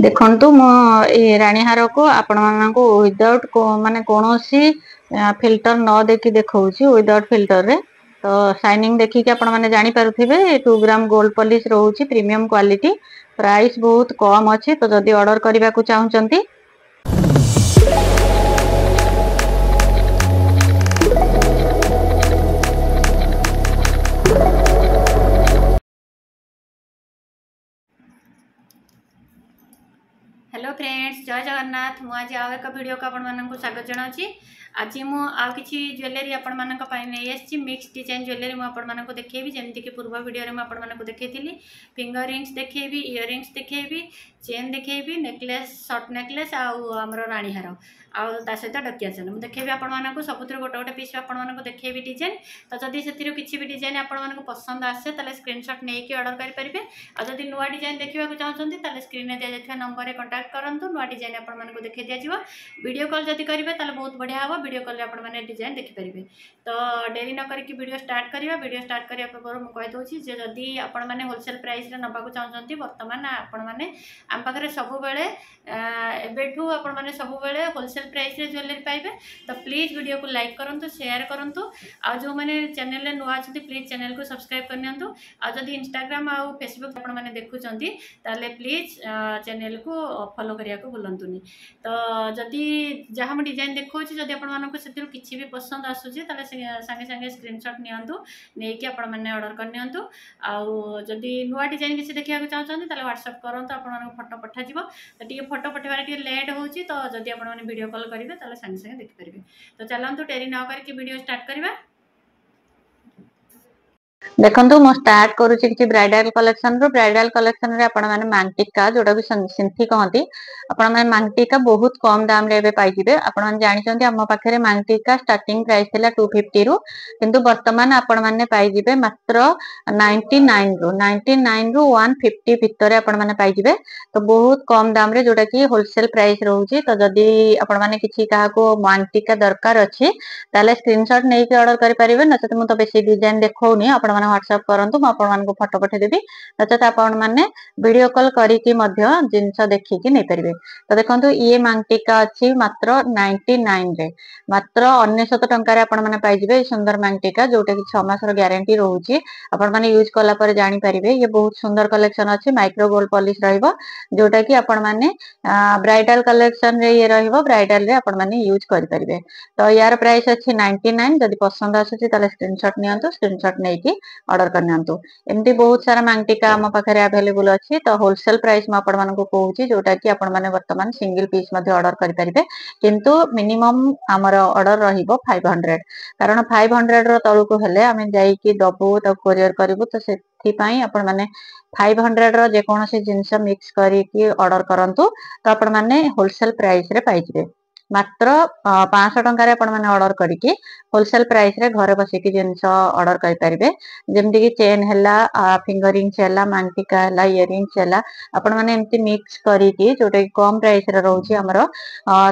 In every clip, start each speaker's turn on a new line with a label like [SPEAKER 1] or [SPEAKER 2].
[SPEAKER 1] देखंतु मो ए रानी हार को आपण माननको विदाउट माने कोनोसी फिल्टर न देखि देखौची विदाउट फिल्टर रे तो शाइनिंग देखि के आपण माने जानि पारुथिबे 2 ग्राम गोल्ड पॉलिश रहउची प्रीमियम क्वालिटी प्राइस बहुत कम अछि तो जदी ऑर्डर करबा को चाहउचंती
[SPEAKER 2] हेलो फ्रेंड्स जय जगन्नाथ मु आज आउ एक वीडियो को आपण मानक स्वागत जनाऊँगी। आज मु आउ किछि ज्वेलरी आपण मानक पई नै आछि मिक्स डिजाइन ज्वेलरी मु आपण मानक देखैबी जेमति कि पूर्व वीडियो रे मु आपण मानक देखैतिली फिंगर रिंग्स देखैबी इयर रिंग्स देखैबी चेन देखैबी नेकलेस शॉर्ट नेकलेस आउ हमरो रानी हार आउ ता सहित डकिया चेन मु देखैबी आपण मानक सबुतिर गोटे गोटे पीस आपण मानक देखैबी डिजाइन तो जदी सेतिरो किछि भी डिजाइन आपण मानक पसंद आसे ताले स्क्रीनशॉट नै कि ऑर्डर करि परिबे आ जदी नुवा डिजाइन देखिबा को चाहछन्ती ताले स्क्रीन रे दिया जायथि नंबर रे कांटेक्ट करंतु नुवा डिजाइन आपण मानक देखै दिया जिवो वीडियो कॉल जदी करिवे ताले बहुत बढ़िया हबो वीडियो कॉल रे आपण माने डिजाइन देखि परिबे। तो डेरी न करी कि वीडियो स्टार्ट करिवा वीडियो स्टार्ट करिया पूर्व मु कहि दोछि जे जदी आपण माने होलसेल प्राइस रे नबा को चाहछन्ती वर्तमान आपण माने आम पाखरे सब बेले एबेठू आपण माने सब बेले होलसेल प्राइस रे ज्वेलरी पाइबे। तो प्लीज वीडियो को लाइक करंतु शेयर करंतु आ जो माने चैनल रे नुवा छथि प्लीज चैनल को सब्सक्राइब करनियंतु आ जदी इंस्टाग्राम आ फेसबुक आपण माने देखुचंती ताले प्लीज चैनल को फॉलो करिया को भूलंतुनी। तो जदी जहाँ हम डिजाइन देखौछि जदी आपण मानको सेतिरो किछि भी पसंद आसुछि ताले संगे संगे स्क्रीनशॉट नियंतु नेकी आपण माने ऑर्डर करनियंतु आ जदी नुवा डिजाइन किछि देखिया को चाहछन्ती ताले व्हाट्सएप करंतु आपण मानको फोटो पठा जिवो। तो टिके फोटो पठेबारे टिके लेट होउछि तो जदी आपण माने वीडियो कॉल करिवे ताले संगे संगे देखि परिबे। तो चलंतु डेरी न करके वीडियो स्टार्ट करिवा।
[SPEAKER 1] देखंतु मो स्टार्ट करूची कि ब्राइडल कलेक्शन रे आपण माने मांगटिका जोटा भी सिंथी कहंती आपण माने मांगटिका बहुत कम दाम रे एबे पाई जिवे। आपण माने जानि चंती हम पाखरे मांगटिका स्टार्टिंग प्राइस थिला 250 रु किंतु वर्तमान आपण माने पाई जिवे मात्र 99 रु 150 भितर आपण माने पाई जिवे। तो बहुत कम दाम रे जोटा कि होलसेल प्राइस रहउची। तो जदी आपण माने किछि काहा को मांगटिका दरकार अछि ताले स्क्रीनशॉट नै के ऑर्डर करि परिबे न त मु तो बेसी डिजाइन देखौनी आपण माने व्हाट्सएप करंतु म आपण मानको फोटो पठे देबी नचेत आपण माने वीडियो कॉल करिकि मध्य जिंस देखि कि नै परिबे। तो देखंतु ये मांगटिका अछि मात्र 99 रे मात्र 99 टंका रे आपण माने पाई जिवे सुंदर मांगटिका जोटा कि 6 मास रो ग्यारंटी रहउची। आपण माने यूज कला पर जानि परिबे ये बहुत सुंदर कलेक्शन अछि माइक्रो गोल्ड पॉलिश रहइबो जोटा कि आपण माने ब्राइडल कलेक्शन रे ये रहइबो ब्राइडल रे आपण माने यूज करि परिबे। तो यार प्राइस अछि 99 जदी पसंद आसुची ताले स्क्रीनशॉट नियंतु स्क्रीनशॉट नै कि ऑर्डर करनियंतु। एमती बहुत सारा मांगटिका हम पाखरे अवेलेबल अछि। तो होलसेल प्राइस म आपण मानको कहूची जोटा कि आपण माने वर्तमान सिंगल पीस मध्ये ऑर्डर करि परिबे किंतु मिनिमम हमर ऑर्डर रहिबो 500 कारण 500 रो तळको हेले आमे जाई कि दबो त कोरियर करबो तो सेथि पई आपण माने 500 रो जे कोनोसी जिंस मिक्स करी कि ऑर्डर करंतु तो आपण माने होलसेल प्राइस रे पाई जिवे। मात्र 500 टंका रे आपण माने ऑर्डर करिकि होलसेल प्राइस रे घरे बसी कि जिंस ऑर्डर करि परिबे जेमति कि चेन हैला फिंगर रिंग्स हैला मांगटिका हैला इयर रिंग्स हैला आपण माने एमति मिक्स करिकि जोटा कम प्राइस रे रहउची हमरो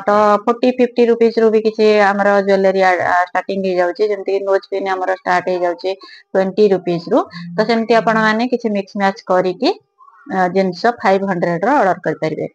[SPEAKER 1] तो 40-50 रुपीस रु भी किछि हमरो ज्वेलरी स्टार्टिंग हे जाउची जेमति नोज पिन हमरो स्टार्ट हे जाउची 20 रुपीस रु। तो सेमति आपण माने किछि मिक्स मैच करिकि जिंस 500 रो ऑर्डर करि परिबे।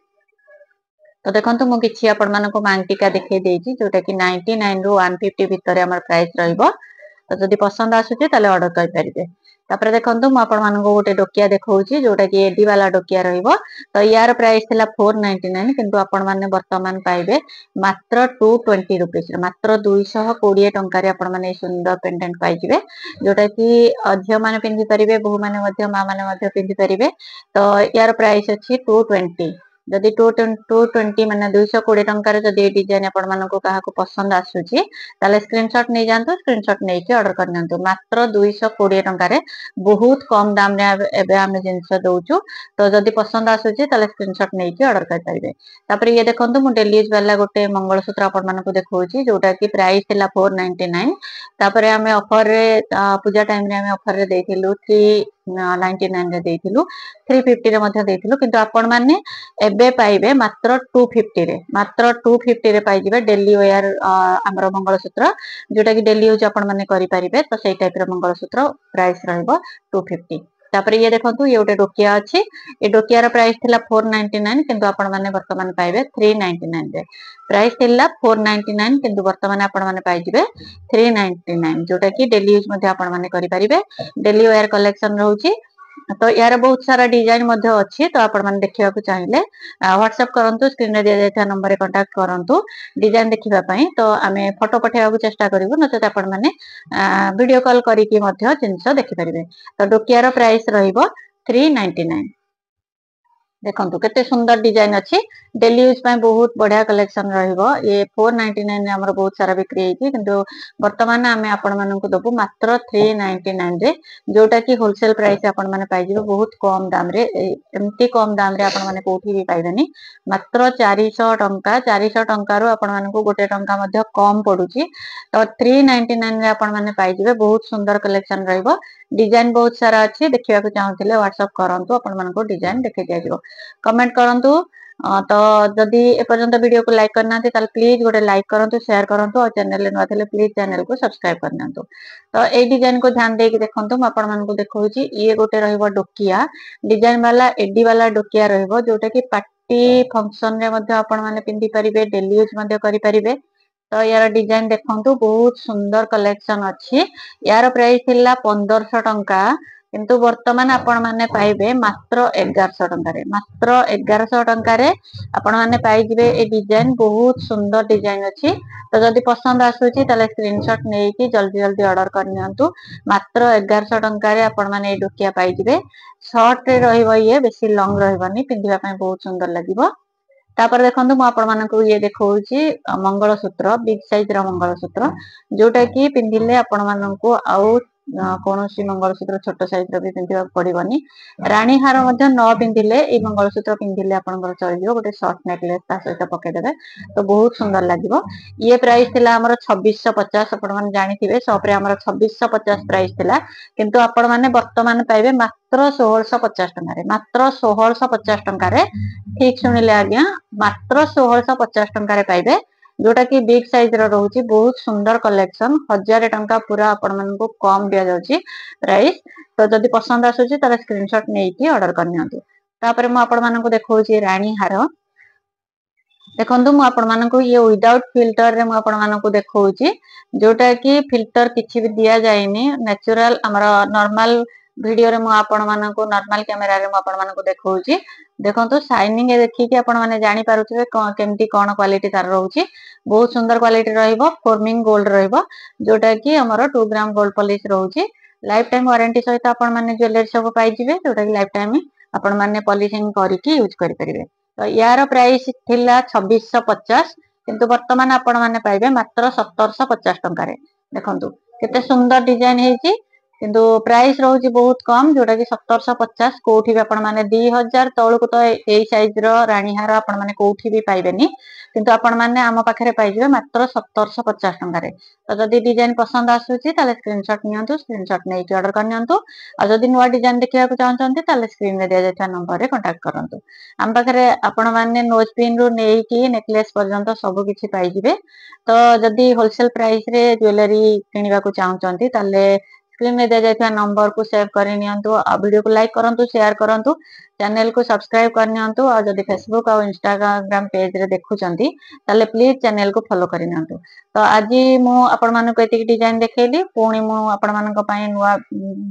[SPEAKER 1] तो देखंतु मु किछि आपण मानको मांगटिका देखै देछि जोटा कि 99 रु 150 भितर हमर प्राइस रहइबो। तो जदी पसंद आसुची ताले ऑर्डर करि परिबे। तापर देखंतु मु आपण मानको गोटे डोकिया देखौची जोटा कि एडी वाला डोकिया रहइबो। तो यार प्राइस थिला 499 किंतु आपण माने वर्तमान पाइबे मात्र 220 रुपीस मात्र 220 टंका रे आपण माने सुंदर पेंडेंट पाइ जिवे जोटा कि अध्य माने पिंधि परिबे बहु माने मध्य मा माने मध्य पिंधि परिबे। तो यार प्राइस अछि 220 जदी 220 माने 220 टंका रे जदी डिजाइन आपण मानको काहा को पसंद आसुची ताले स्क्रीनशॉट नै जानतो स्क्रीनशॉट नै के ऑर्डर करनंतु मात्र 220 टंका रे बहुत कम दाम रे एबे हम जिंस दोउचू। तो जदी पसंद आसुची ताले स्क्रीनशॉट नै के ऑर्डर कर परिबे। तापर ये देखंतु मु डेली यूज वाला गोटे मंगलसूत्र आपण मानको देखौची जोटा कि प्राइस थिला 499 तापर हमें ऑफर रे पूजा टाइम रे हमें ऑफर रे देथिलु 399 रे देथिलु 350 रे मध्ये देथिलु किंतु आपण माने एबे पाइबे मात्र 250 रे पाइ जिवे डेली वेयर हमरो मंगलसूत्र जोटा कि डेली यूज आपण माने करि परिबे। तो सेई टाइप रे मंगलसूत्र प्राइस रहइबो 250। तापर ये देखंतु ये गोटे डोकिया अछि ए डोकियार प्राइस थिला 499 किंतु आपण माने वर्तमान पाइबे 399 रे प्राइस थिला 499 किंतु वर्तमान आपण माने पाइ जिवे 399 जोटा कि डेली यूज मध्ये आपण माने करि परिबे डेली वेयर कलेक्शन रहउची तो यार बहुत सारा डिजाइन मध्ये अछि तो आपण माने देखिबा को चाहिए व्हाट्सएप करंतु स्क्रीन रे दिया जायथा नंबर रे कांटेक्ट करंतु डिजाइन देखिबा पई तो आमे फोटो पठेबा को चेष्टा करिवु न तो आपण माने वीडियो कॉल करी कि मध्ये जिंस देखि परिबे तो डोकियार प्राइस रहिबो 399 देखंतु केते सुंदर डिजाइन अछि डेली यूज पय बहुत बढ़िया कलेक्शन रहिबो ये 499 रे हमर बहुत सारा बिक्री हेछि किंतु वर्तमान आमे आपण मानन को दबु मात्र 399 रे जोटा कि होलसेल प्राइस आपण माने पाइ जिवो बहुत कम दाम रे एमती कम दाम रे आपण माने कोठी भी पाइबेनी मात्र 400 टंका रो आपण मानन को गोटे टंका मध्ये कम पडुची तो 399 रे आपण माने पाइ जिवे बहुत सुंदर कलेक्शन रहिबो डिजाइन बहुत सारा अछि देखिबा को चाहउथिले व्हाट्सएप करंतु आपण मानको डिजाइन देखि दिया जिवो कमेंट करंतु तो जदि ए पर्यंत वीडियो को लाइक करना ताल प्लीज गोटे लाइक करंतु शेयर करंतु और चैनल ले नथिले प्लीज चैनल को सब्सक्राइब करनंतु तो ए डिजाइन को ध्यान दे कि देखंतु म आपण मानको देखौची ये गोटे रहइबो डोकिया डिजाइन वाला एडी वाला डोकिया रहइबो जोटा कि पार्टी फंक्शन रे मध्ये आपण माने पिंदी परिबे डेली यूज मध्ये करि परिबे तो यार डिजाइन देखंतु बहुत सुंदर कलेक्शन अछि यार प्राइस थिला 1500 टंका किंतु वर्तमान आपण माने पाइबे मात्र 1100 टंका रे मात्र 1100 टंका रे आपण माने पाइ जिवे ए डिजाइन बहुत सुंदर डिजाइन अछि तो जदि पसंद आसुची तले स्क्रीनशॉट नै कि जल्दी जल्दी ऑर्डर करनियंतु मात्र 1100 टंका रे आपण माने ए डोकिया पाइ जिवे शॉर्ट रे रहइबो ये बेसी लॉन्ग रहइबनी पिंदिबा पय बहुत सुंदर लागिबो तापर देखंतु म आपण मानकु ये देखौची मंगलसूत्र बिग साइज रा मंगलसूत्र जोटा कि पिंदिले आपण मानकु आउ कोनोसी मंगलसूत्र छोट साइज रो भी पिंदिबा पड़िबनी रानी हार मध्ये न पिंदिले ए मंगलसूत्र पिंदिले आपनकर चली जिवो गोटे शॉर्ट नेकलेस ता सहित पके देबे तो बहुत सुंदर लागिबो ये प्राइस थिला हमर 2650 आपण माने जानिथिबे शॉप रे हमर 2650 प्राइस थिला किंतु आपण माने वर्तमान पाइबे मात्र 1650 टंका रे मात्र 1650 टंका रे ठीक सुनिले आज्ञा मात्र 1650 टंका रे पाइबे जोटा कि बिग साइज रो रहउची बहुत सुंदर कलेक्शन 1000 टंका पूरा आपण मानको कम दिया जाउची प्राइस तो जदि पसंद आसुची तार स्क्रीनशॉट नै कि ऑर्डर करनियंतु तापर म आपण मानको देखौची रानी हार देखंतु म आपण मानको ये विदाउट फिल्टर रे म आपण मानको देखौची जोटा कि फिल्टर किछि भी दिया जायनी नेचुरल हमर नॉर्मल वीडियो रे म आपण मानको नॉर्मल कैमरा रे म आपण मानको देखौची देखंतु शाइनिंग देखि कि आपण माने जानि पारुथिबे केमती कोन क्वालिटी तार रहउची बहुत सुंदर क्वालिटी रहइबो फॉर्मिंग गोल्ड रहइबो जोटा कि हमर 2 ग्राम गोल्ड पॉलिश रहउची लाइफ टाइम वारंटी सहित आपण माने ज्वेलरी सब पाइ जिवे जोटा कि लाइफ टाइम आपण माने पॉलिशिंग करि कि यूज करि परिबे तो यार प्राइस थिला 2650 किंतु वर्तमान आपण माने पाइबे मात्र 1750 टंका रे देखंतु केते सुंदर डिजाइन हेची किंतु प्राइस रहउची बहुत कम जोटा कि 1750 कोठी भी आपण माने 2000 तळको तो एई साइज रो रानी हार आपण माने कोठी भी पाइबेनी किंतु आपण माने आम पाखरे पाइ जिवे मात्र 1750 टंका रे तो जदि डिजाइन पसंद आसुची ताले स्क्रीनशॉट नियंतु स्क्रीनशॉट नै कि ऑर्डर करनियंतु आ जदि नुवा डिजाइन देखिबा को चाहचंती ताले स्क्रीन रे दिया जायता नंबर रे कांटेक्ट करंतु आम पाखरे आपण माने नोज पिन रो नै कि नेकलेस पर्यंत सब किछि पाइ जिवे तो जदि होलसेल प्राइस रे ज्वेलरी किनिबा को चाहचंती ताले स्क्रीन में दिया जायता नंबर को सेव करि नियंतु आ वीडियो को लाइक करंतु शेयर करंतु चैनल को सब्सक्राइब करनियंतु और जदि फेसबुक और इंस्टाग्राम पेज रे देखुचंती ताले प्लीज चैनल को फॉलो करि नियंतु तो आज मु आपण मानको एतिक डिजाइन देखेली पुणी मु आपण मानको पई नुवा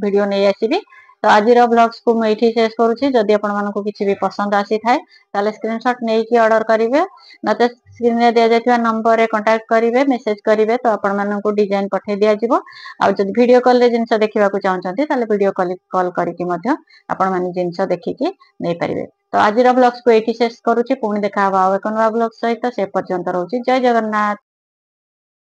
[SPEAKER 1] वीडियो नै आसीबी तो आज रो ब्लॉग्स को मैं एठी शेयर करूची जदि आपण मानको किछि भी पसंद आसी थाए ताले स्क्रीनशॉट नै कि ऑर्डर करिवे नते स्क्रीन रे दिया जायता नंबर रे कांटेक्ट करिवे मैसेज करिवे तो आपण मानको डिजाइन पठे दिया जिवो आ जदि वीडियो कॉल रे जिंस देखिबा को चाहचंती ताले वीडियो कॉल करिकि मध्ये आपण माने जिंस देखिकि नै परिवे तो आज रो ब्लॉग्स को एठी शेयर करूची पुणी देखा हवा एक नवा ब्लॉग सहित से पर्यंत रहउची जय जगन्नाथ।